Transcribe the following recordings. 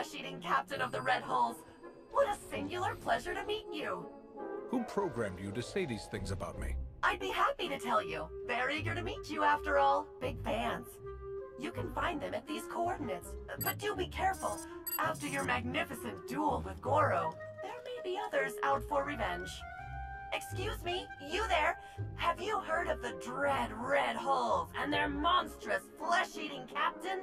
flesh-eating captain of the Red Hulls. What a singular pleasure to meet you. Who programmed you to say these things about me? I'd be happy to tell you. They're eager to meet you after all. Big fans. You can find them at these coordinates, but do be careful. After your magnificent duel with Goro, there may be others out for revenge. Excuse me, you there? Have you heard of the dread Red Hulls and their monstrous flesh-eating captain?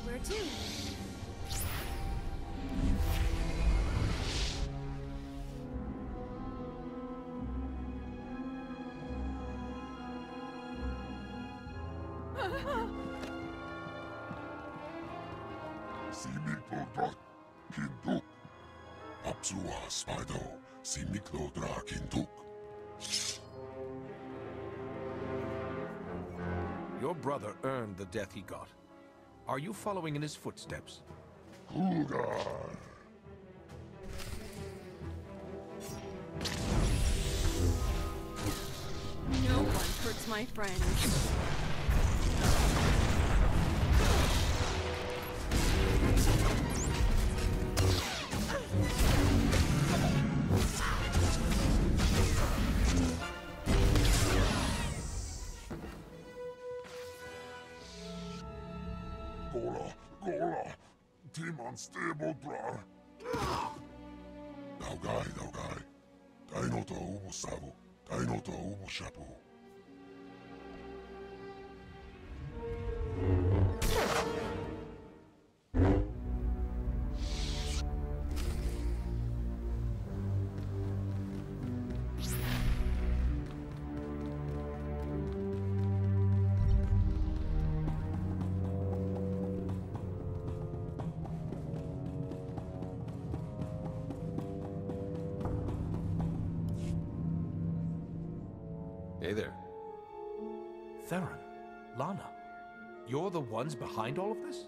Where to? Simiklodra kinduk. Apsua spido. Simiklodra kinduk. Your brother earned the death he got. Are you following in his footsteps? Cougar. No one hurts my friends. Gola. Timon stable brar. Daugai. Daino to umu savu. Daino to umu shapu. Hey there. Theron, Lana, you're the ones behind all of this?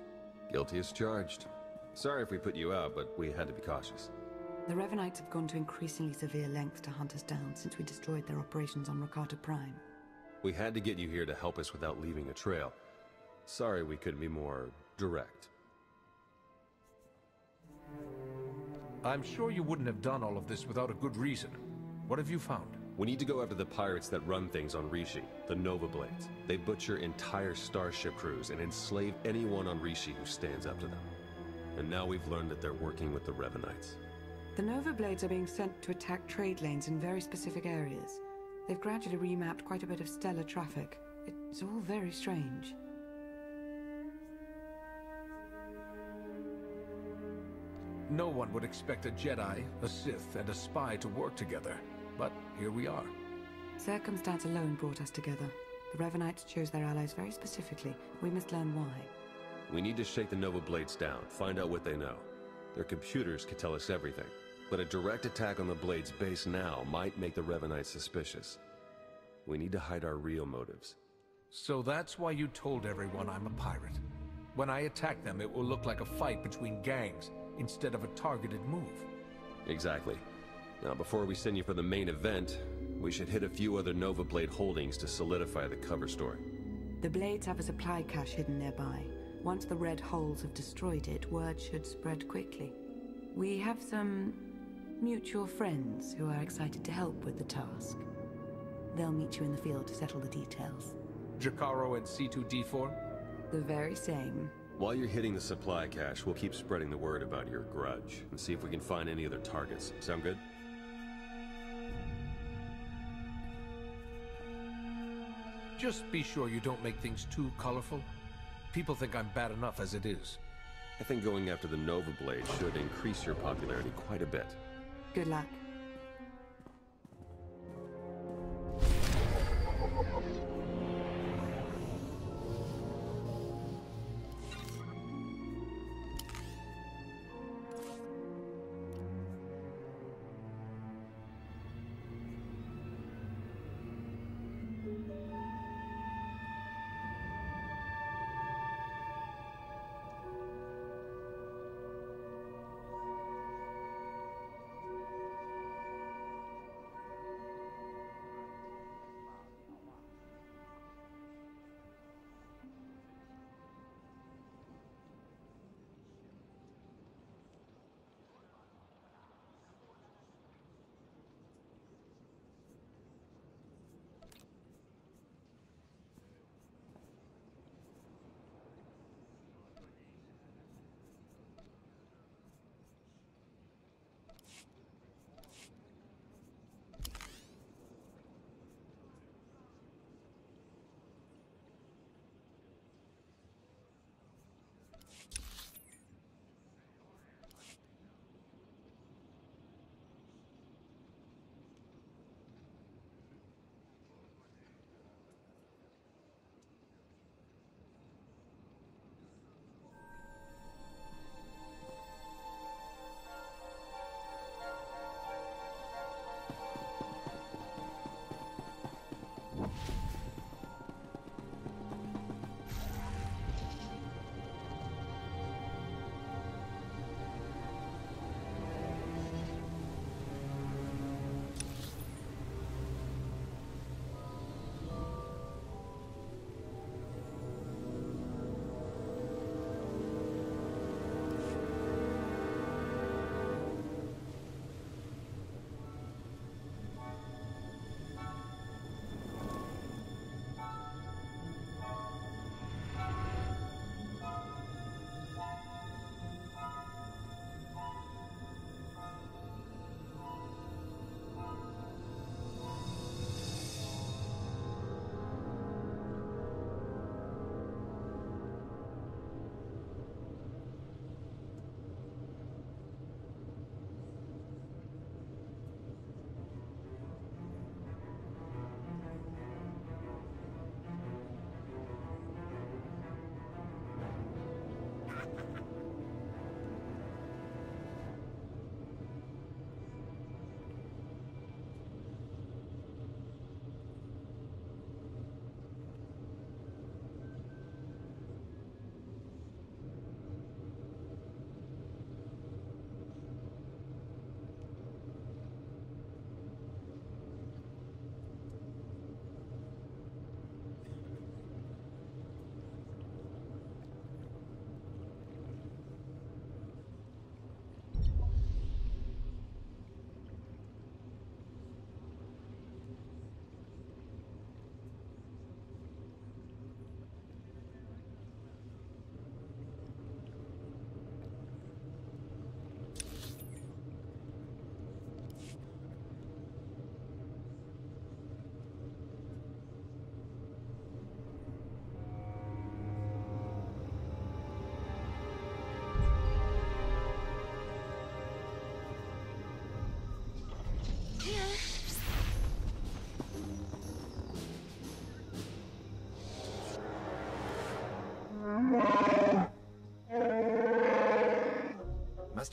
Guilty as charged. Sorry if we put you out, but we had to be cautious. The Revanites have gone to increasingly severe lengths to hunt us down since we destroyed their operations on Rakata Prime. We had to get you here to help us without leaving a trail. Sorry we couldn't be more direct. I'm sure you wouldn't have done all of this without a good reason. What have you found? We need to go after the pirates that run things on Rishi, the Nova Blades. They butcher entire starship crews and enslave anyone on Rishi who stands up to them. And now we've learned that they're working with the Revanites. The Nova Blades are being sent to attack trade lanes in very specific areas. They've gradually remapped quite a bit of stellar traffic. It's all very strange. No one would expect a Jedi, a Sith, and a spy to work together. But here we are. Circumstance alone brought us together. The Revanites chose their allies very specifically. We must learn why. We need to shake the Nova Blades down, find out what they know. Their computers could tell us everything. But a direct attack on the Blades base now might make the Revanites suspicious. We need to hide our real motives. So that's why you told everyone I'm a pirate. When I attack them, it will look like a fight between gangs, instead of a targeted move. Exactly. Now, before we send you for the main event, we should hit a few other Nova Blade holdings to solidify the cover story. The Blades have a supply cache hidden nearby. Once the Red Holes have destroyed it, word should spread quickly. We have some mutual friends who are excited to help with the task. They'll meet you in the field to settle the details. Jakaro and C2D4? The very same. While you're hitting the supply cache, we'll keep spreading the word about your grudge and see if we can find any other targets. Sound good? Just be sure you don't make things too colorful. People think I'm bad enough as it is. I think going after the Nova Blade should increase your popularity quite a bit. Good luck.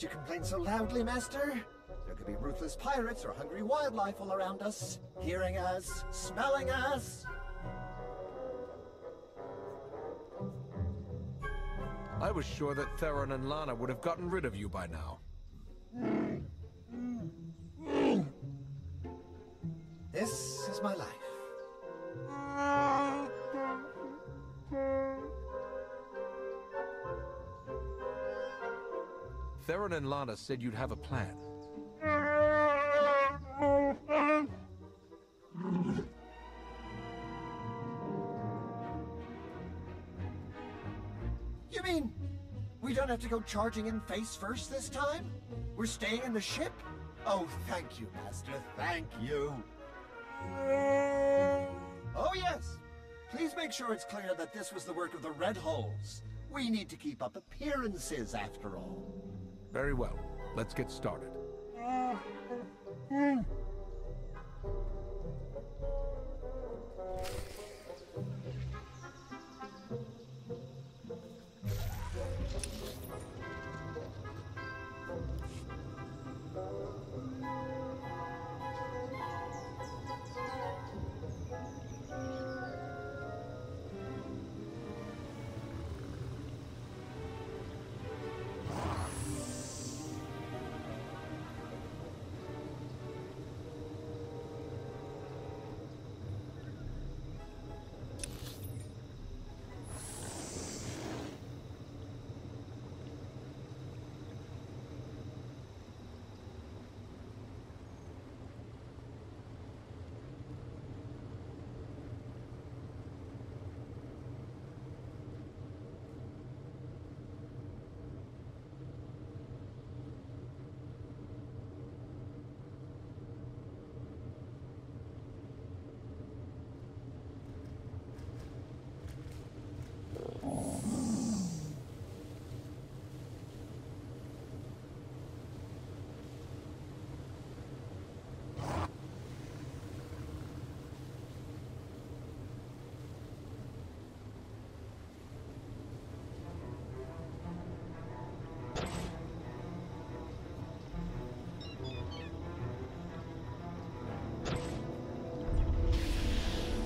you complain so loudly, Master? There could be ruthless pirates or hungry wildlife all around us, hearing us, smelling us. I was sure that Theron and Lana would have gotten rid of you by now. This is my life. Theron and Lana said you'd have a plan. You mean we don't have to go charging in face first this time? We're staying in the ship? Oh, thank you, Master. Thank you. Oh, yes. Please make sure it's clear that this was the work of the Red Holes. We need to keep up appearances, after all. Very well. Let's get started.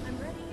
I'm ready.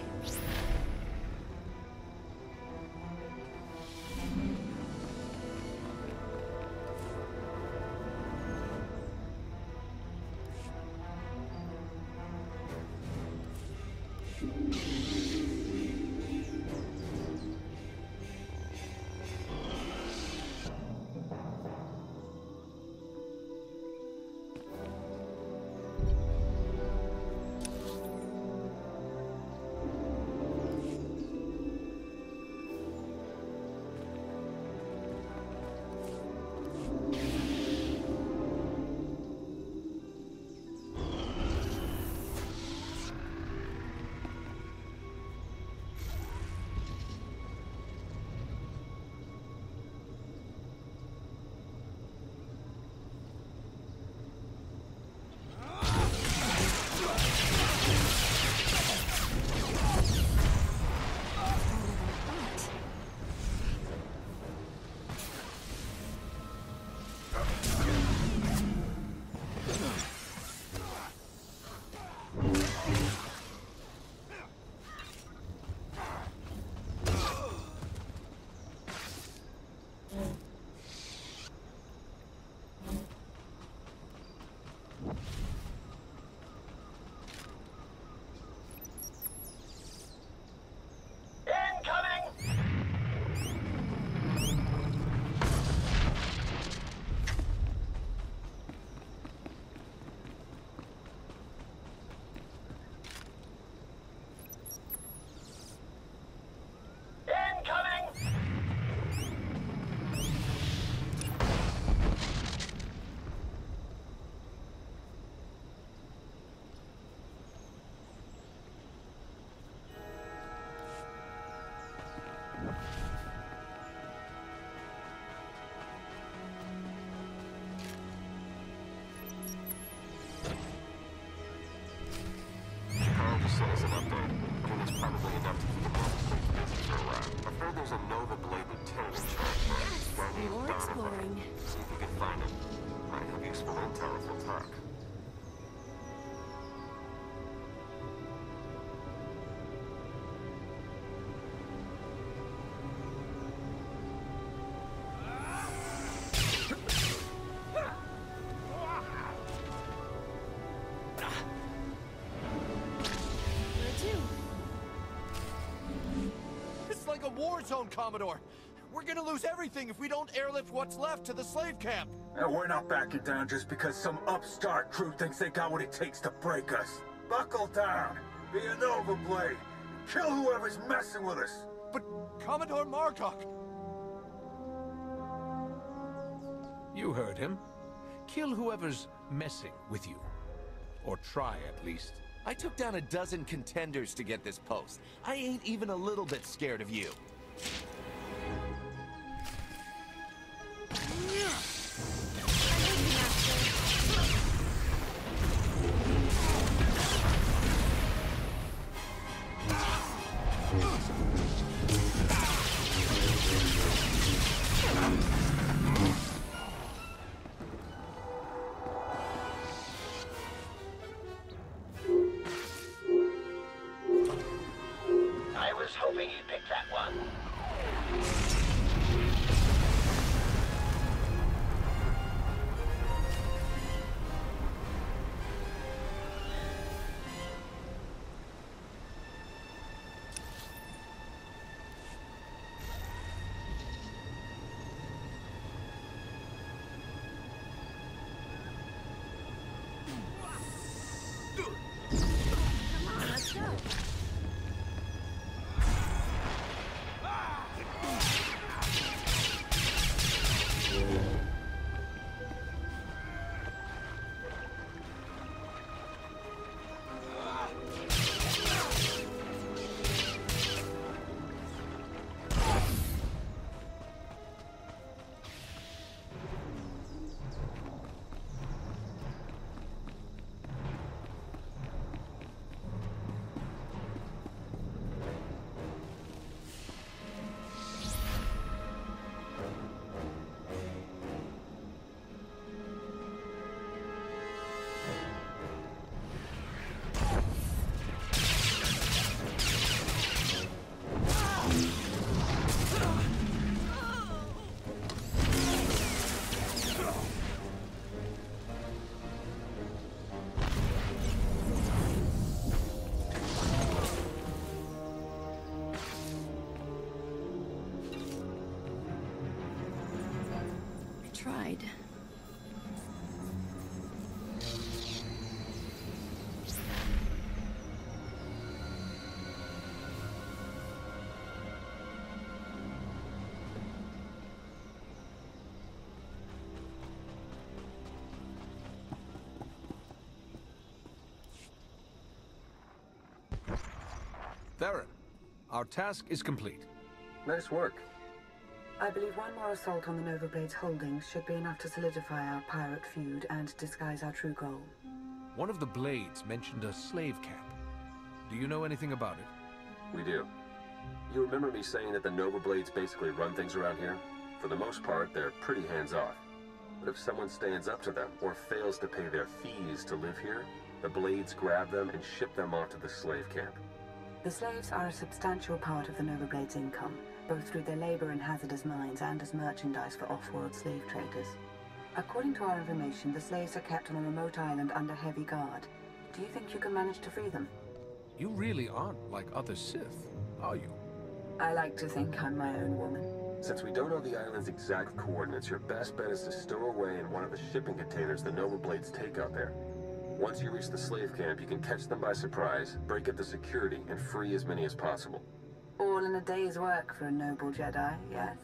sent us an update. I think it's probably enough to keep the busy for a while. I've heard there's a Nova Blade lieutenant in charge there. More exploring. See if we can find it. Might have useful intel if we'll talk. It's like a war zone, Commodore. We're gonna lose everything if we don't airlift what's left to the slave camp. And we're not backing down just because some upstart crew thinks they got what it takes to break us. Buckle down, be a Nova Blade, kill whoever's messing with us. But Commodore Margok... You heard him. Kill whoever's messing with you. Or try, at least. I took down a dozen contenders to get this post. I ain't even a little bit scared of you. I was hoping you'd pick that one. Come on, let's go. Tried. Theron, our task is complete. Nice work. I believe one more assault on the Nova Blade's holdings should be enough to solidify our pirate feud and disguise our true goal. One of the Blades mentioned a slave camp. Do you know anything about it? We do. You remember me saying that the Nova Blades basically run things around here? For the most part, they're pretty hands-off. But if someone stands up to them or fails to pay their fees to live here, the Blades grab them and ship them off to the slave camp. The slaves are a substantial part of the Nova Blade's income, both through their labor in hazardous mines and as merchandise for off-world slave traders. According to our information, the slaves are kept on a remote island under heavy guard. Do you think you can manage to free them? You really aren't like other Sith, are you? I like to think I'm my own woman. Since we don't know the island's exact coordinates, your best bet is to stow away in one of the shipping containers the Nova Blades take out there. Once you reach the slave camp, you can catch them by surprise, break up the security, and free as many as possible. All in a day's work for a noble Jedi, yes?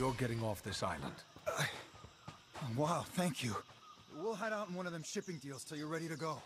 You're getting off this island. Wow, thank you. We'll hide out in one of them shipping deals till you're ready to go.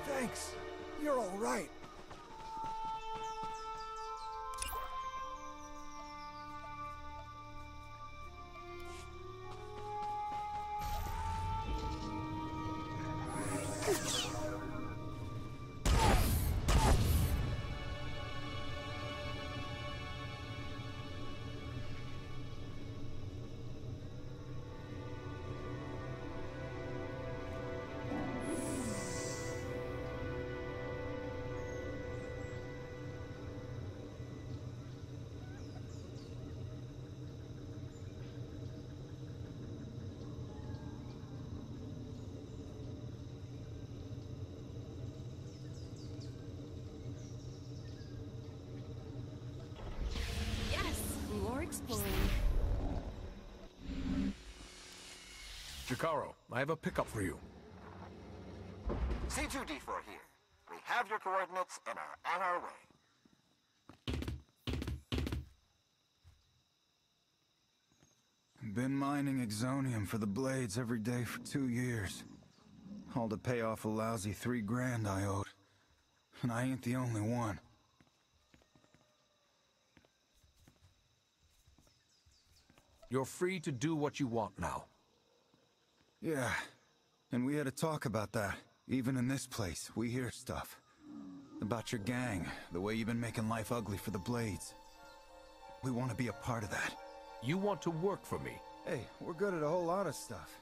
Thanks. You're all right. Exploring. Jakaro, I have a pickup for you. C2D4 here. We have your coordinates and are on our way. Been mining exonium for the blades every day for 2 years. All to pay off a lousy $3 grand I owed. And I ain't the only one. You're free to do what you want now. Yeah, and we had a talk about that. Even in this place, we hear stuff. About your gang, the way you've been making life ugly for the Blades. We want to be a part of that. You want to work for me? Hey, we're good at a whole lot of stuff.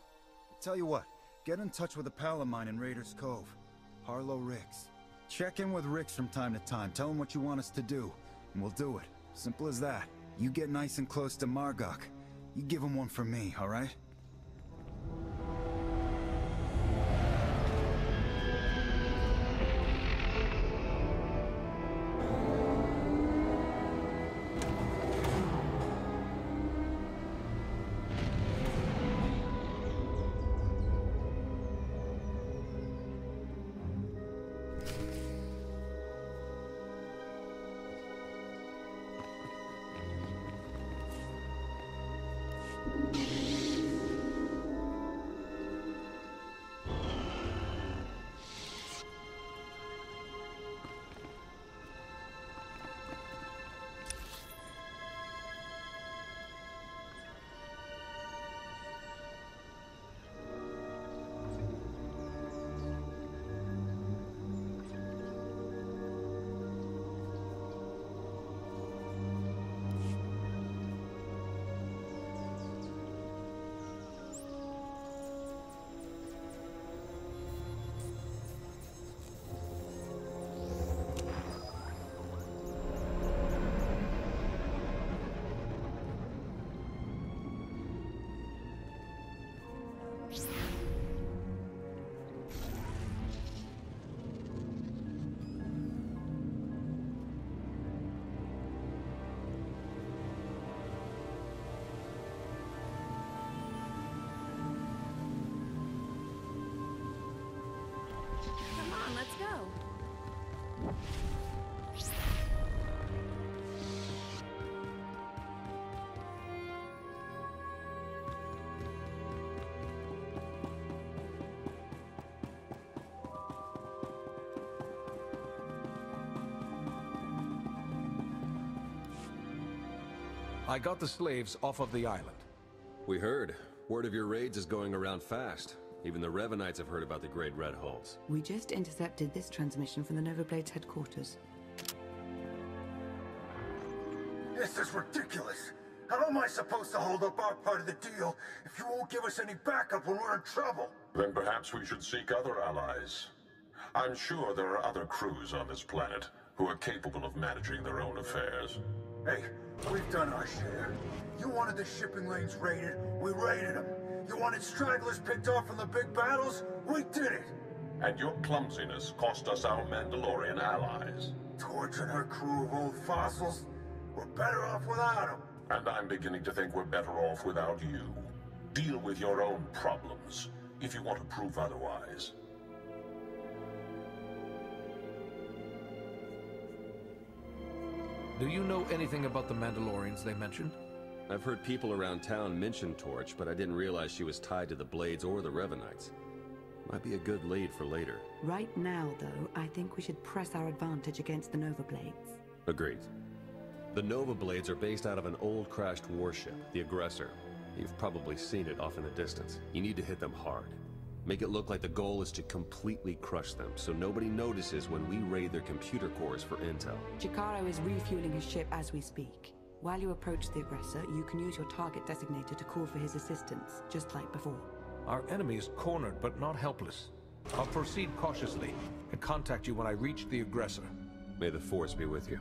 Tell you what, get in touch with a pal of mine in Raiders Cove. Harlow Ricks. Check in with Ricks from time to time, tell him what you want us to do, and we'll do it. Simple as that. You get nice and close to Margok. You give him one for me, all right? I got the slaves off of the island. We heard. Word of your raids is going around fast. Even the Revanites have heard about the Great Red Hulls. We just intercepted this transmission from the Nova Blades headquarters. This is ridiculous. How am I supposed to hold up our part of the deal if you won't give us any backup when we're in trouble? Then perhaps we should seek other allies. I'm sure there are other crews on this planet who are capable of managing their own affairs. Hey, we've done our share. You wanted the shipping lanes raided, we raided them. You wanted stragglers picked off from the big battles, we did it. And your clumsiness cost us our Mandalorian allies. Torching our crew of old fossils? We're better off without them. And I'm beginning to think we're better off without you. Deal with your own problems, if you want to prove otherwise. Do you know anything about the Mandalorians they mentioned? I've heard people around town mention Torch, but I didn't realize she was tied to the Blades or the Revanites. Might be a good lead for later. Right now, though, I think we should press our advantage against the Nova Blades. Agreed. The Nova Blades are based out of an old crashed warship, the Aggressor. You've probably seen it off in the distance. You need to hit them hard. Make it look like the goal is to completely crush them, so nobody notices when we raid their computer cores for intel. Chikaro is refueling his ship as we speak. While you approach the Aggressor, you can use your target designator to call for his assistance, just like before. Our enemy is cornered, but not helpless. I'll proceed cautiously, and contact you when I reach the Aggressor. May the Force be with you.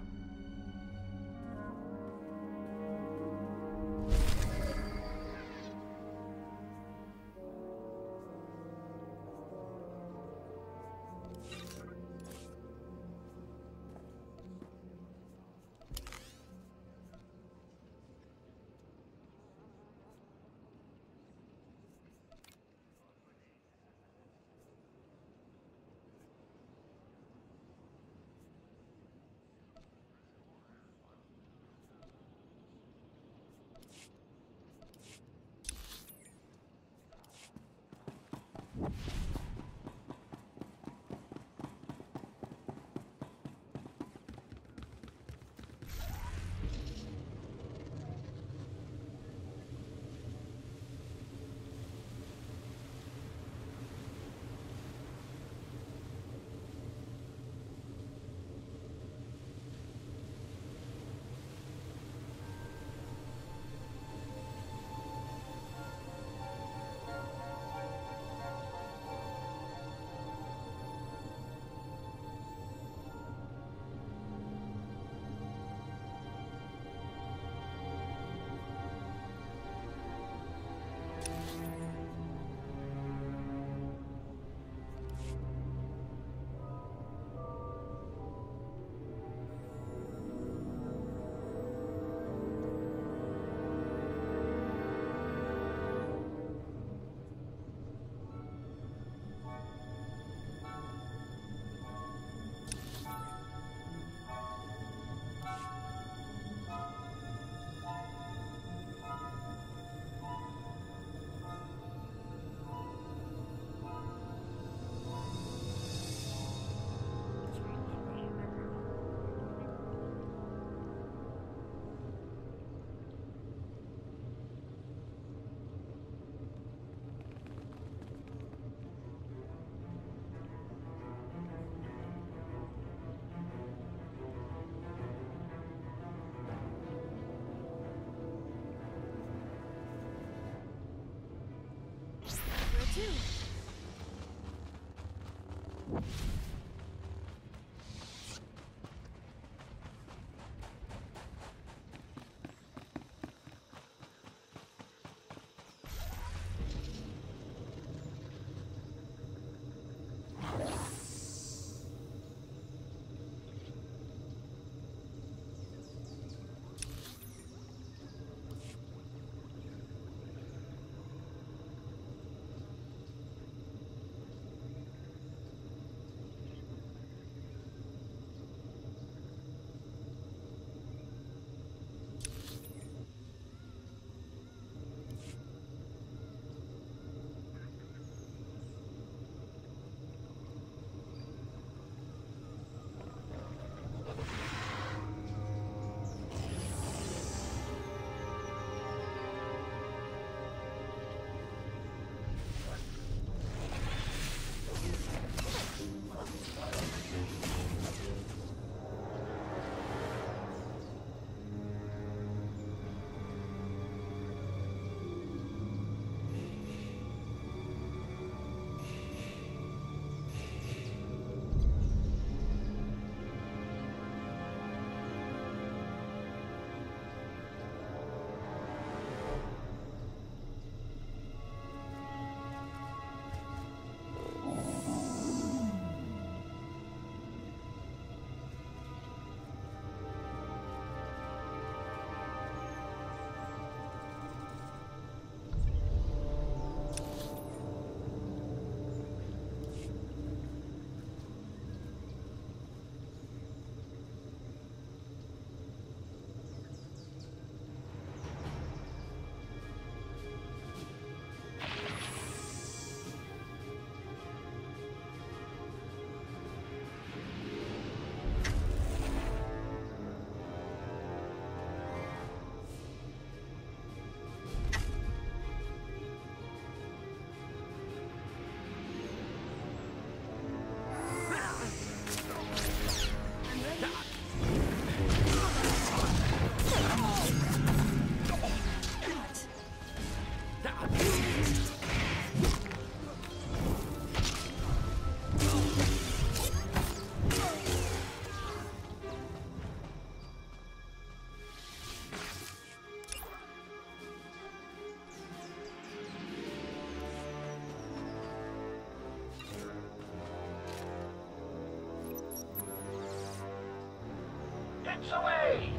Gets away!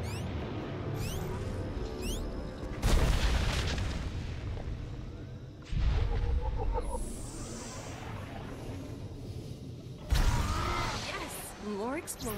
Yes! More exploring.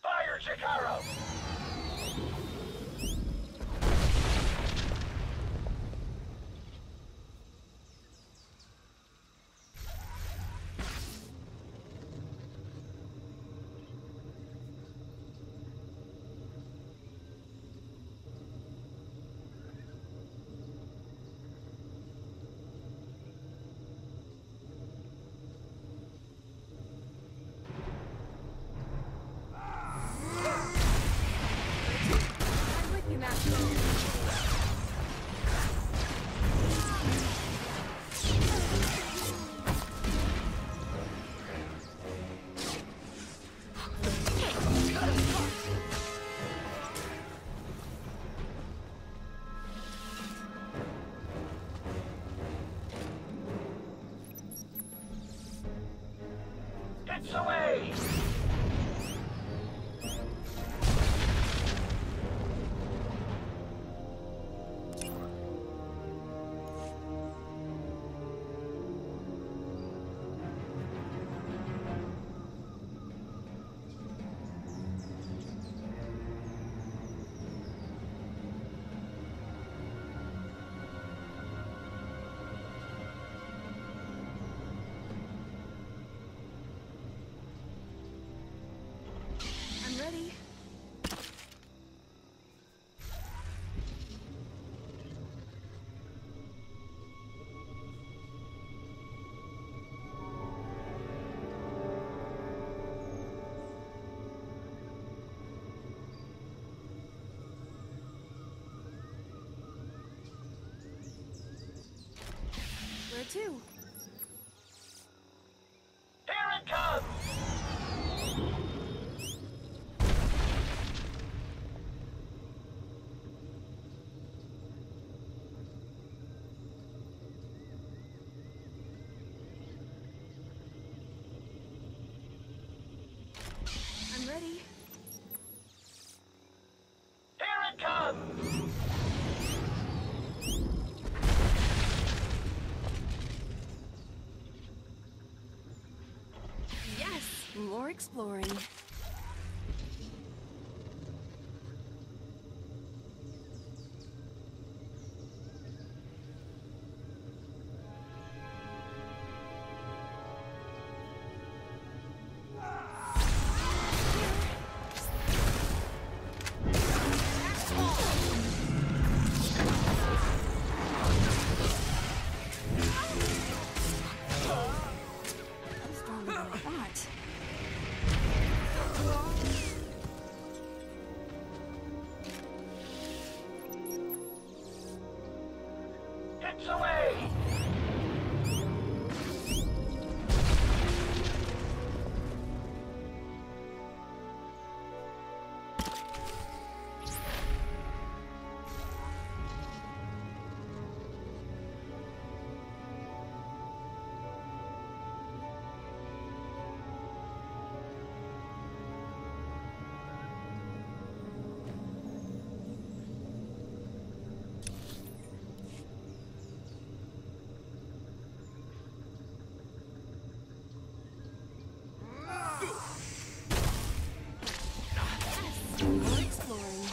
Fire, Chikaro! I'm with you, Master. Gets away! I'm ready. Where to? Here it comes! I'm ready. Here it comes! Yes! More exploring. I'm stronger than I thought. Gets away! More exploring.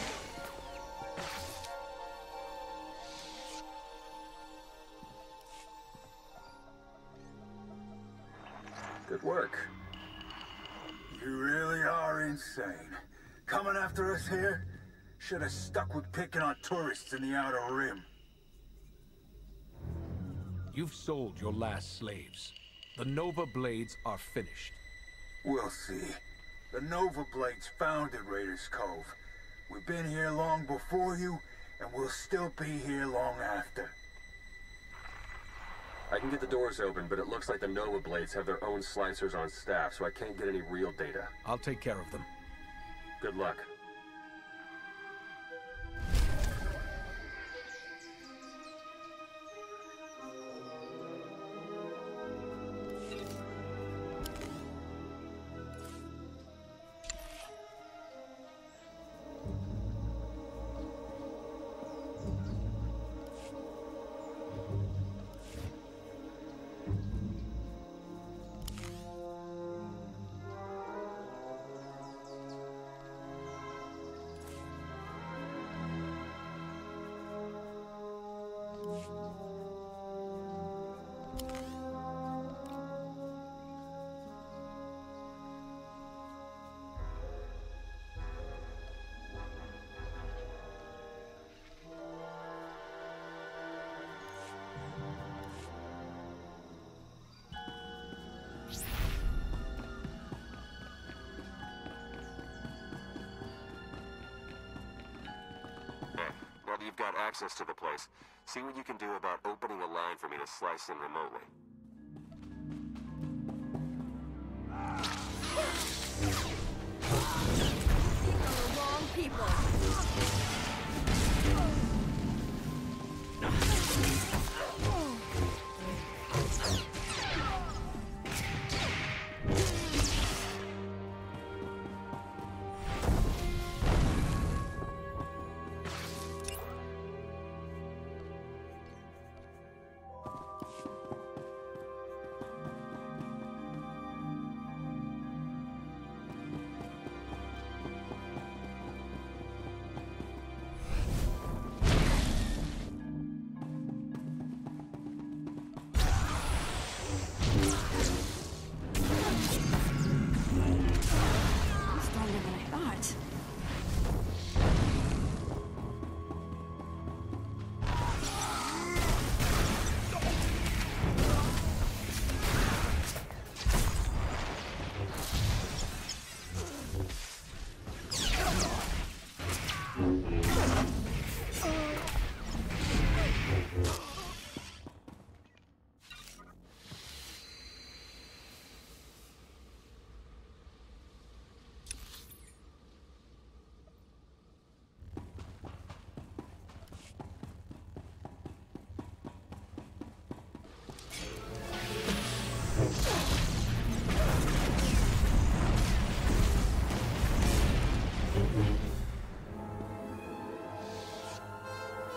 Good work. You really are insane. Coming after us here? Should have stuck with picking on tourists in the Outer Rim. You've sold your last slaves. The Nova Blades are finished. We'll see. The Nova Blades founded Raiders Cove. We've been here long before you, and we'll still be here long after. I can get the doors open, but it looks like the Nova Blades have their own slicers on staff, so I can't get any real data. I'll take care of them. Good luck. Now that you've got access to the place, see what you can do about opening a line for me to slice in remotely. These are the wrong people.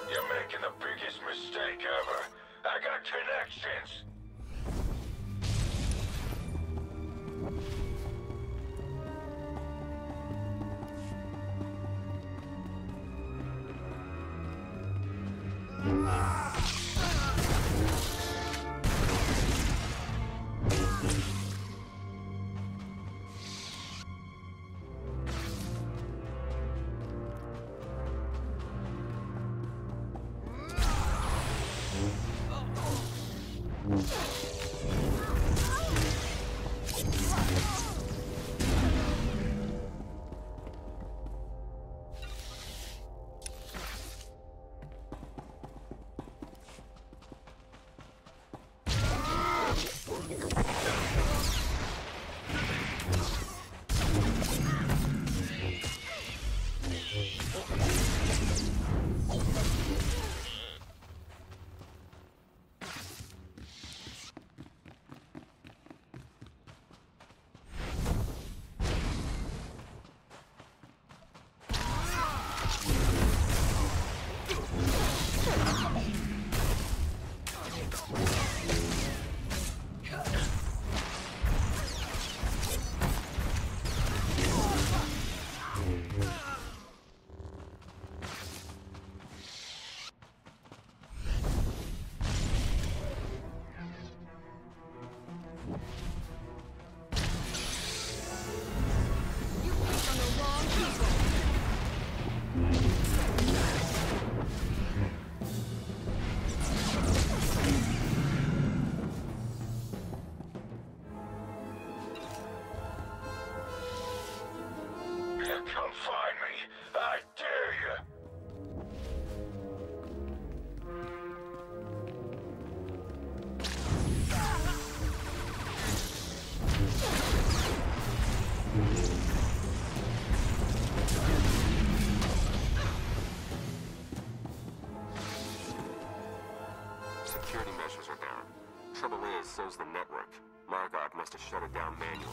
You're making the biggest mistake ever. I got connections. security measures are down. Trouble is, so's the network. Margok must have shut it down manually.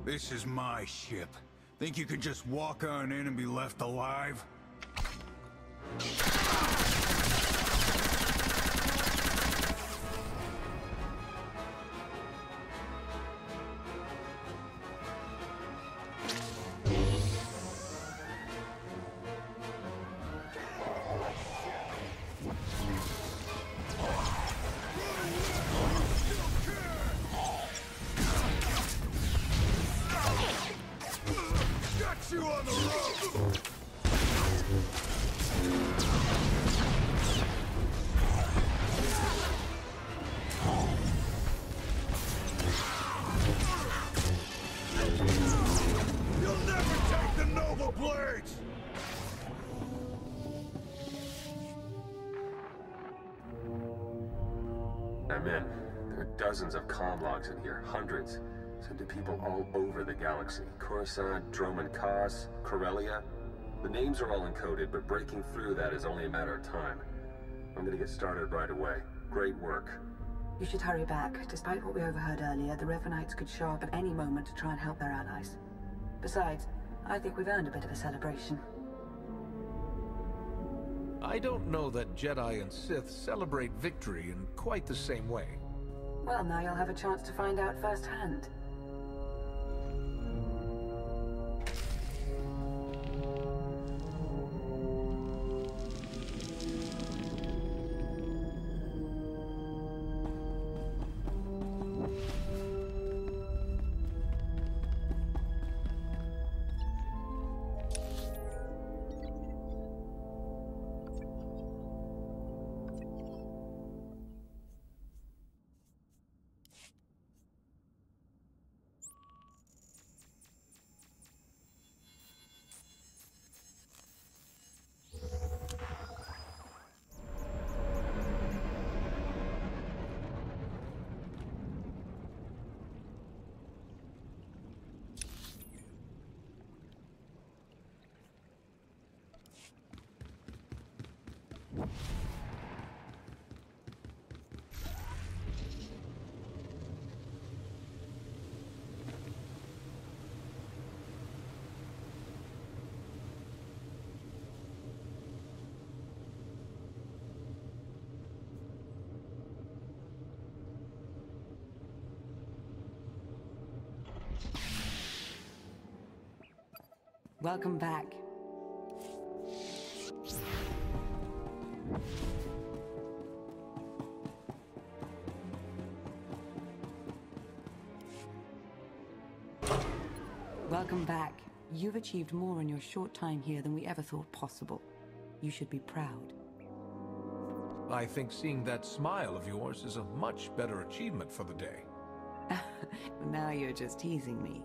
This is my ship. Think you could just walk on in and be left alive? I'm in. There are dozens of comm logs in here, hundreds. Sent to people all over the galaxy. Coruscant, Droman Kos, Corellia. The names are all encoded, but breaking through that is only a matter of time. I'm gonna get started right away. Great work. You should hurry back. Despite what we overheard earlier, the Revanites could show up at any moment to try and help their allies. Besides, I think we've earned a bit of a celebration. I don't know that Jedi and Sith celebrate victory in quite the same way. Well, now you'll have a chance to find out firsthand. Welcome back. Welcome back. You've achieved more in your short time here than we ever thought possible. You should be proud. I think seeing that smile of yours is a much better achievement for the day. Now you're just teasing me.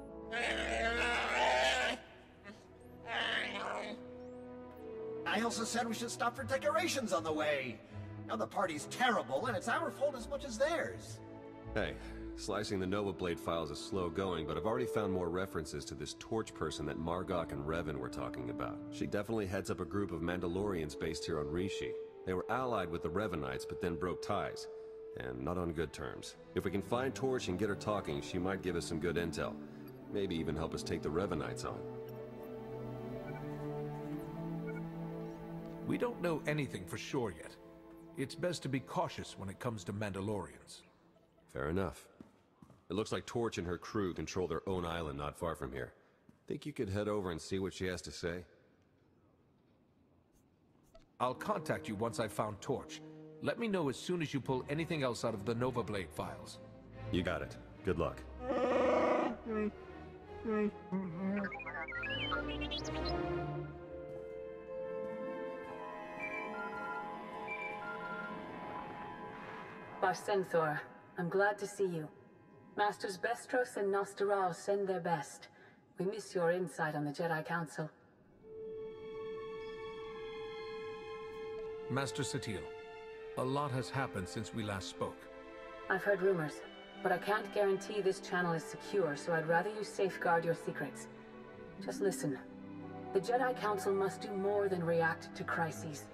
I also said we should stop for decorations on the way. Now the party's terrible, and it's our fault as much as theirs. Hey, slicing the Nova Blade files is slow going, but I've already found more references to this Torch person that Margok and Revan were talking about. She definitely heads up a group of Mandalorians based here on Rishi. They were allied with the Revanites, but then broke ties. And not on good terms. If we can find Torch and get her talking, she might give us some good intel. Maybe even help us take the Revanites on. We don't know anything for sure yet. It's best to be cautious when it comes to Mandalorians. Fair enough. It looks like Torch and her crew control their own island not far from here. Think you could head over and see what she has to say? I'll contact you once I've found Torch. Let me know as soon as you pull anything else out of the Nova Blade files. You got it. Good luck. Barsenthor, I'm glad to see you. Masters Bestros and Nostaral send their best. We miss your insight on the Jedi Council. Master Satil, a lot has happened since we last spoke. I've heard rumors, but I can't guarantee this channel is secure, so I'd rather you safeguard your secrets. Just listen. The Jedi Council must do more than react to crises.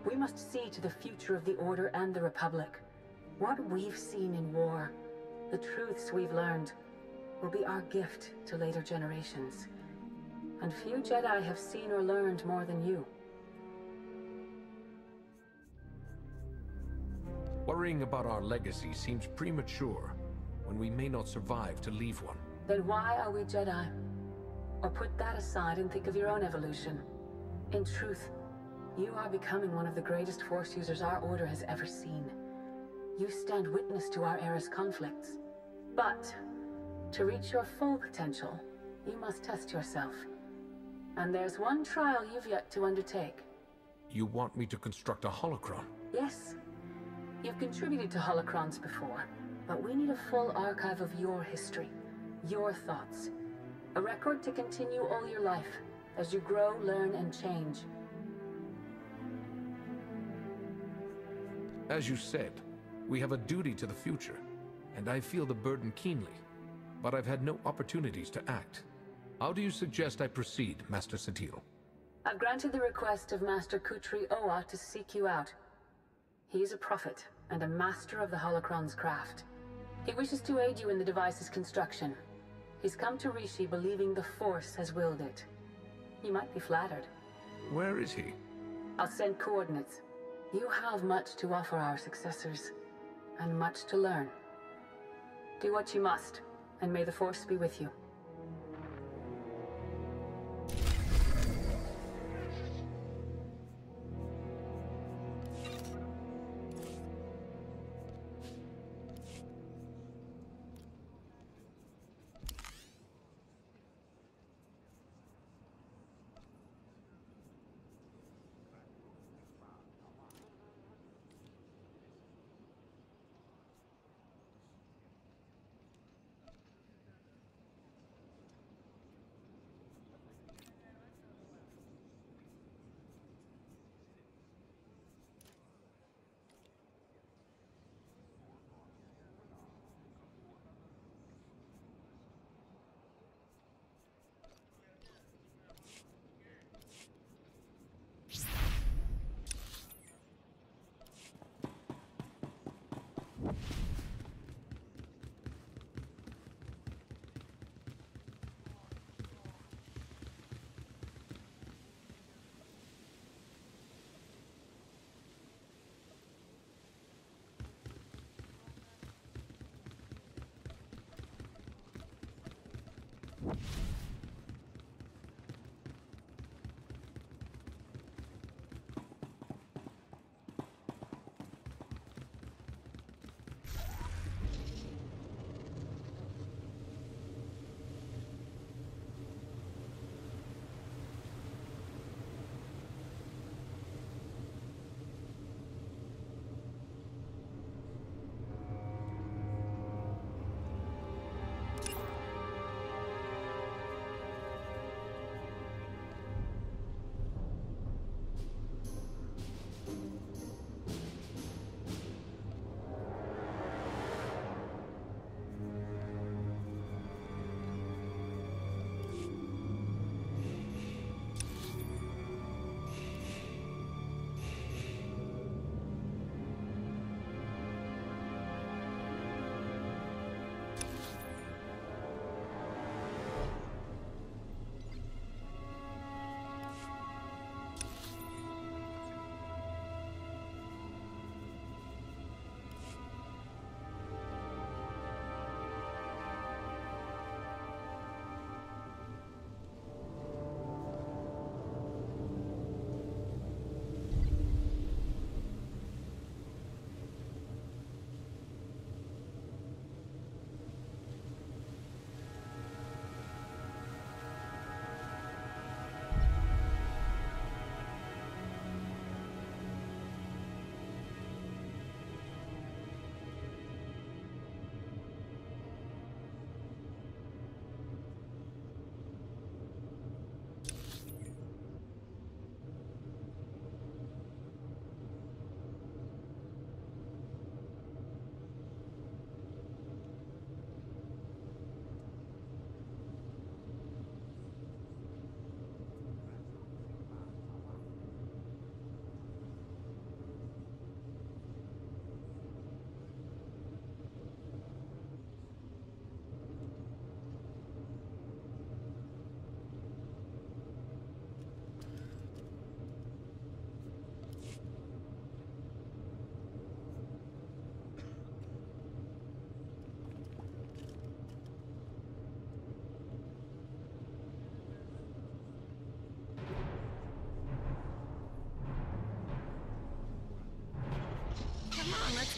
We must see to the future of the Order and the Republic. What we've seen in war, the truths we've learned, will be our gift to later generations. And few Jedi have seen or learned more than you. Worrying about our legacy seems premature, when we may not survive to leave one. Then why are we Jedi? Or put that aside and think of your own evolution. In truth, you are becoming one of the greatest Force users our Order has ever seen. You stand witness to our era's conflicts. But, to reach your full potential, you must test yourself. And there's one trial you've yet to undertake. You want me to construct a holocron? Yes. You've contributed to holocrons before, but we need a full archive of your history, your thoughts. A record to continue all your life, as you grow, learn, and change. As you said, we have a duty to the future, and I feel the burden keenly. But I've had no opportunities to act. How do you suggest I proceed, Master Satil? I've granted the request of Master Kutri Oa to seek you out. He's a prophet and a master of the holocron's craft. He wishes to aid you in the device's construction. He's come to Rishi believing the Force has willed it. You might be flattered. Where is he? I'll send coordinates. You have much to offer our successors, and much to learn. Do what you must, and may the Force be with you.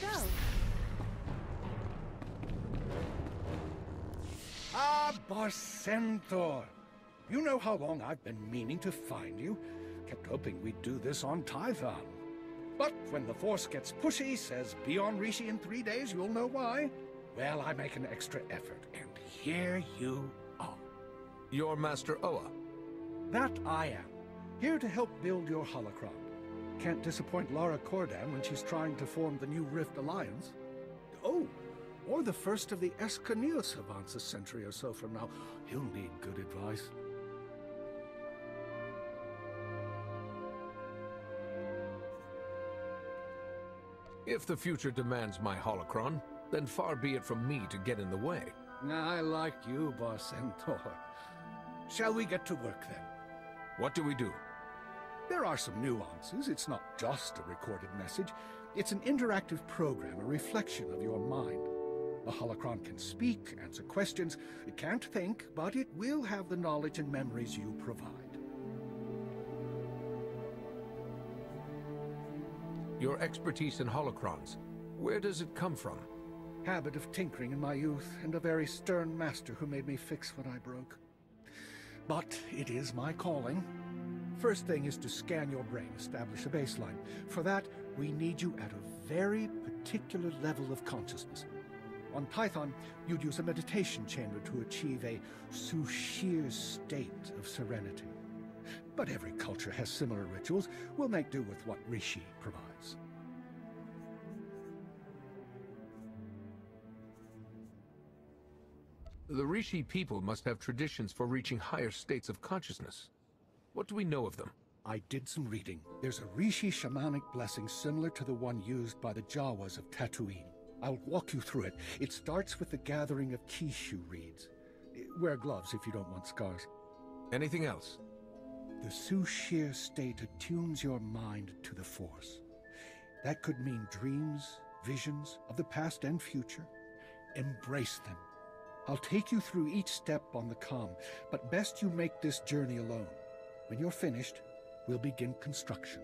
go. Ah, Barcentor! You know how long I've been meaning to find you. Kept hoping we'd do this on Tython. But when the Force gets pushy, says be on Rishi in 3 days, you'll know why. Well, I make an extra effort, and here you are. You're Master Oa? That I am. Here to help build your holocron. Can't disappoint Lara Cordan when she's trying to form the new Rift Alliance. Oh, or the first of the Escanil savants a century or so from now. He'll need good advice. If the future demands my holocron, then far be it from me to get in the way. I like you, Barcentor. Shall we get to work then? What do we do? There are some nuances. It's not just a recorded message. It's an interactive program, a reflection of your mind. The holocron can speak, answer questions. It can't think, but it will have the knowledge and memories you provide. Your expertise in holocrons, where does it come from? Habit of tinkering in my youth, and a very stern master who made me fix what I broke. But it is my calling. First thing is to scan your brain, establish a baseline. For that, we need you at a very particular level of consciousness. On Tython, you'd use a meditation chamber to achieve a sushir state of serenity. But every culture has similar rituals. We'll make do with what Rishi provides. The Rishi people must have traditions for reaching higher states of consciousness. What do we know of them? I did some reading. There's a Rishi shamanic blessing similar to the one used by the Jawas of Tatooine. I'll walk you through it. It starts with the gathering of Kishu reeds. Wear gloves if you don't want scars. Anything else? The Sushir state attunes your mind to the Force. That could mean dreams, visions of the past and future. Embrace them. I'll take you through each step on the comm, but best you make this journey alone. When you're finished, we'll begin construction.